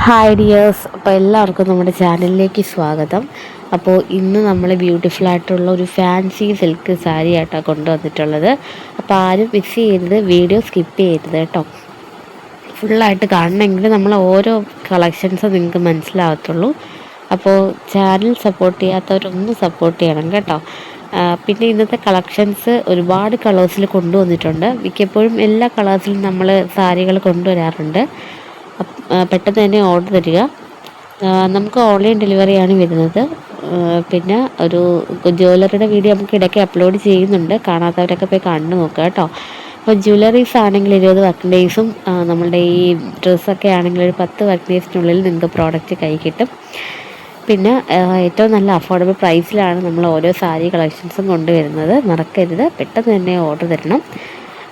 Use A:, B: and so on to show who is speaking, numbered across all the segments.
A: Hi dears, അപ്പോൾ എല്ലാവർക്കും നമ്മുടെ ചാനലിലേക്ക് സ്വാഗതം. അപ്പോൾ ഇന്ന് നമ്മൾ ബ്യൂട്ടിഫുൾ ആയിട്ടുള്ള ഒരു ഫാൻസി സിൽക്ക് സാരി ആയിട്ടാണ് കൊണ്ടുവന്നിട്ടുള്ളത്. അപ്പോൾ ആരും മിസ് ചെയ്യരുത്, വീഡിയോ സ്കിപ്പ് ചെയ്യരുത് കേട്ടോ. ഫുള്ളായിട്ട് കാണണമെങ്കിൽ നമ്മൾ ഓരോ കളക്ഷൻസ് നിങ്ങൾക്ക് മനസ്സിലാവത്തുള്ളൂ. അപ്പോൾ ചാനൽ സപ്പോർട്ട് ചെയ്യാത്തവരൊന്ന് സപ്പോർട്ട് ചെയ്യണം കേട്ടോ. പിന്നെ ഇന്നത്തെ കളക്ഷൻസ് ഒരുപാട് കളേഴ്സിൽ കൊണ്ടുവന്നിട്ടുണ്ട്. മിക്കപ്പോഴും എല്ലാ കളേഴ്സിലും നമ്മൾ സാരികൾ കൊണ്ടുവരാറുണ്ട്. പെട്ടെന്ന് തന്നെ ഓർഡർ തരിക. നമുക്ക് ഓൺലൈൻ ഡെലിവറിയാണ് വരുന്നത്. പിന്നെ ഒരു ജ്വല്ലറിയുടെ വീഡിയോ നമുക്ക് ഇടയ്ക്ക് അപ്ലോഡ് ചെയ്യുന്നുണ്ട്. കാണാത്തവരൊക്കെ പോയി കണ്ടു നോക്കുക കേട്ടോ. അപ്പോൾ ജ്വല്ലറീസ് ആണെങ്കിൽ 20 വർക്ക് ഡേയ്സും നമ്മളുടെ ഈ ഡ്രസ്സൊക്കെ ആണെങ്കിൽ ഒരു 10 വർക്ക് ഡേയ്സിനുള്ളിൽ നിങ്ങൾക്ക് പ്രോഡക്റ്റ് കൈ കിട്ടും. പിന്നെ ഏറ്റവും നല്ല അഫോർഡബിൾ പ്രൈസിലാണ് നമ്മൾ ഓരോ സാരി കളക്ഷൻസും കൊണ്ടുവരുന്നത്. മറക്കരുത്, പെട്ടെന്ന് തന്നെ ഓർഡർ തരണം.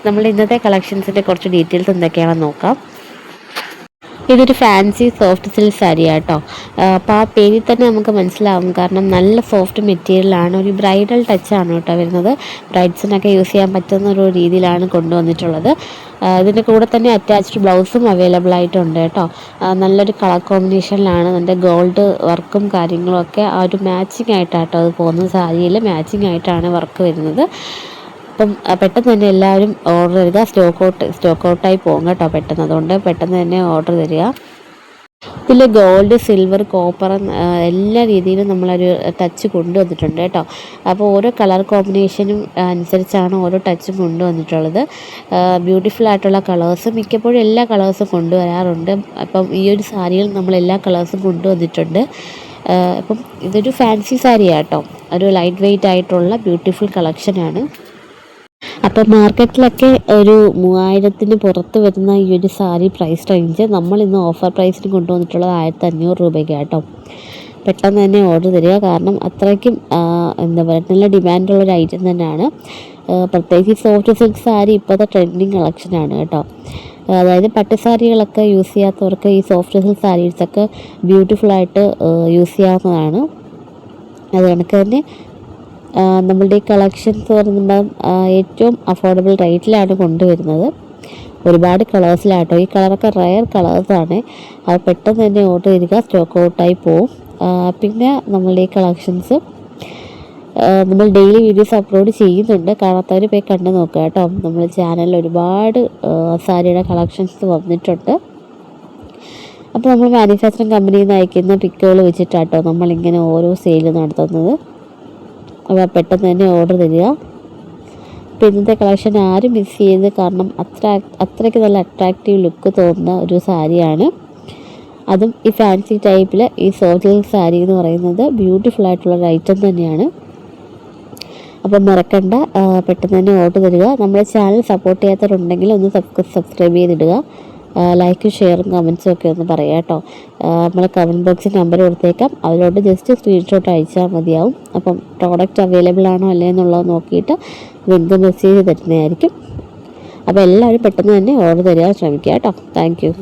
A: നമ്മൾ ഇന്നത്തെ കളക്ഷൻസിൻ്റെ കുറച്ച് ഡീറ്റെയിൽസ് എന്തൊക്കെയാണെന്ന് നോക്കാം. ഇതൊരു ഫാൻസി സോഫ്റ്റ് സിൽക്ക് സാരിയാണ് കേട്ടോ. അപ്പോൾ ആ പേരിൽ തന്നെ നമുക്ക് മനസ്സിലാവും, കാരണം നല്ല സോഫ്റ്റ് മെറ്റീരിയലാണ്. ഒരു ബ്രൈഡൽ ടച്ചാണ് കേട്ടോ വരുന്നത്. ബ്രൈഡ്സിനൊക്കെ യൂസ് ചെയ്യാൻ പറ്റുന്ന ഒരു രീതിയിലാണ് കൊണ്ടുവന്നിട്ടുള്ളത്. ഇതിൻ്റെ കൂടെ തന്നെ അറ്റാച്ച്ഡ് ബ്ലൗസും അവൈലബിൾ ആയിട്ടുണ്ട് കേട്ടോ. നല്ലൊരു കളർ കോമ്പിനേഷനിലാണ്. നല്ല ഗോൾഡ് വർക്കും കാര്യങ്ങളും ഒക്കെ ആ ഒരു മാച്ചിങ് ആയിട്ടാട്ടോ അത് പോകുന്നത്. സാരിയിൽ മാച്ചിങ് ആയിട്ടാണ് വർക്ക് വരുന്നത്. അപ്പം പെട്ടെന്ന് തന്നെ എല്ലാവരും ഓർഡർ തരിക. സ്റ്റോക്ക് ഔട്ടായി പോകും കേട്ടോ പെട്ടെന്ന്. അതുകൊണ്ട് പെട്ടെന്ന് തന്നെ ഓർഡർ തരിക. ഇതിൽ ഗോൾഡ്, സിൽവർ, കോപ്പർ എല്ലാ രീതിയിലും നമ്മളൊരു ടച്ച് കൊണ്ടുവന്നിട്ടുണ്ട് കേട്ടോ. അപ്പോൾ ഓരോ കളർ കോമ്പിനേഷനും അനുസരിച്ചാണ് ഓരോ ടച്ചും കൊണ്ടുവന്നിട്ടുള്ളത്. ബ്യൂട്ടിഫുൾ ആയിട്ടുള്ള കളേഴ്സ് മിക്കപ്പോഴും എല്ലാ കളേഴ്സും കൊണ്ടുവരാറുണ്ട്. അപ്പം ഈ ഒരു സാരിയിൽ നമ്മൾ എല്ലാ കളേഴ്സും കൊണ്ടുവന്നിട്ടുണ്ട്. അപ്പം ഇതൊരു ഫാൻസി സാരിയാണ് കേട്ടോ. ഒരു ലൈറ്റ് വെയ്റ്റ് ആയിട്ടുള്ള ബ്യൂട്ടിഫുൾ കളക്ഷനാണ്. അപ്പോൾ മാർക്കറ്റിലൊക്കെ ഒരു 3000-ന് പുറത്ത് വരുന്ന ഈ ഒരു സാരി പ്രൈസ് റേഞ്ച് നമ്മൾ ഇന്ന് ഓഫർ പ്രൈസിന് കൊണ്ടുവന്നിട്ടുള്ളത് 1500 രൂപയ്ക്ക് കേട്ടോ. പെട്ടെന്ന് തന്നെ ഓർഡർ തരിക, കാരണം അത്രയ്ക്കും എന്താ പറയുക, നല്ല ഡിമാൻഡുള്ളൊരു ഐറ്റം തന്നെയാണ്. പ്രത്യേകിച്ച് സോഫ്റ്റ് സിൽക്ക് സാരി ഇപ്പോഴത്തെ ട്രെൻഡിങ് കളക്ഷനാണ് കേട്ടോ. അതായത് പട്ടുസാരികളൊക്കെ യൂസ് ചെയ്യാത്തവർക്ക് ഈ സോഫ്റ്റ് സിൽക്ക് സാരീസൊക്കെ ബ്യൂട്ടിഫുള്ളായിട്ട് യൂസ് ചെയ്യാവുന്നതാണ്. അത് കണക്ക് തന്നെ നമ്മളുടെ ഈ കളക്ഷൻസ് പറയുമ്പോൾ ഏറ്റവും അഫോർഡബിൾ റേറ്റിലാണ് കൊണ്ടുവരുന്നത്. ഒരുപാട് കളേഴ്സിലാട്ടോ. ഈ കളറൊക്കെ റയർ കളേഴ്സാണ്. അത് പെട്ടെന്ന് തന്നെ ഓർഡർ ചെയ്യുക, സ്റ്റോക്ക് ഔട്ടായി പോവും. പിന്നെ നമ്മളുടെ ഈ കളക്ഷൻസ് നമ്മൾ ഡെയിലി വീഡിയോസ് അപ്ലോഡ് ചെയ്യുന്നുണ്ട്. കാണാത്തവർ പോയി കണ്ടു നോക്കുക കേട്ടോ. നമ്മൾ ചാനലിൽ ഒരുപാട് സാരിയുടെ കളക്ഷൻസ് വന്നിട്ടുണ്ട്. അപ്പോൾ നമ്മൾ മാനുഫാക്ചറിങ് കമ്പനിയിൽ നിന്ന് അയക്കുന്ന പിക്കുകൾ വെച്ചിട്ടാട്ടോ നമ്മളിങ്ങനെ ഓരോ സെയിൽ നടത്തുന്നത്. അപ്പോൾ പെട്ടെന്ന് തന്നെ ഓർഡർ തരിക. അപ്പോൾ ഇന്നത്തെ കളക്ഷൻ ആരും മിസ് ചെയ്ത്, കാരണം അത്രയ്ക്ക് നല്ല അട്രാക്റ്റീവ് ലുക്ക് തോന്നുന്ന ഒരു സാരിയാണ്. അതും ഈ ഫാൻസി ടൈപ്പിൽ ഈ സോഫ്റ്റ് സിൽക്ക് സാരി എന്ന് പറയുന്നത് ബ്യൂട്ടിഫുൾ ആയിട്ടുള്ളൊരു ഐറ്റം തന്നെയാണ്. അപ്പം മറക്കണ്ട, പെട്ടെന്ന് തന്നെ ഓർഡർ തരിക. നമ്മുടെ ചാനൽ സപ്പോർട്ട് ചെയ്യാത്തവരുണ്ടെങ്കിൽ ഒന്ന് സബ്സ്ക്രൈബ് ചെയ്തിടുക. ലൈക്കും ഷെയറും കമൻസും ഒക്കെ ഒന്ന് പറയാം കേട്ടോ. നമ്മൾ കമൻറ്റ് ബോക്സിൽ നമ്പർ കൊടുത്തേക്കാം, അതിലോട്ട് ജസ്റ്റ് സ്ക്രീൻഷോട്ട് അയച്ചാൽ മതിയാവും. അപ്പം പ്രോഡക്റ്റ് അവൈലബിൾ ആണോ അല്ലേ എന്നുള്ളത് നോക്കിയിട്ട് നിങ്ങൾക്ക് മെസ്സേജ് തരുന്നതായിരിക്കും. അപ്പോൾ എല്ലാവരും പെട്ടെന്ന് തന്നെ ഓർഡർ തരിക ശ്രമിക്കുക കേട്ടോ. Thank you.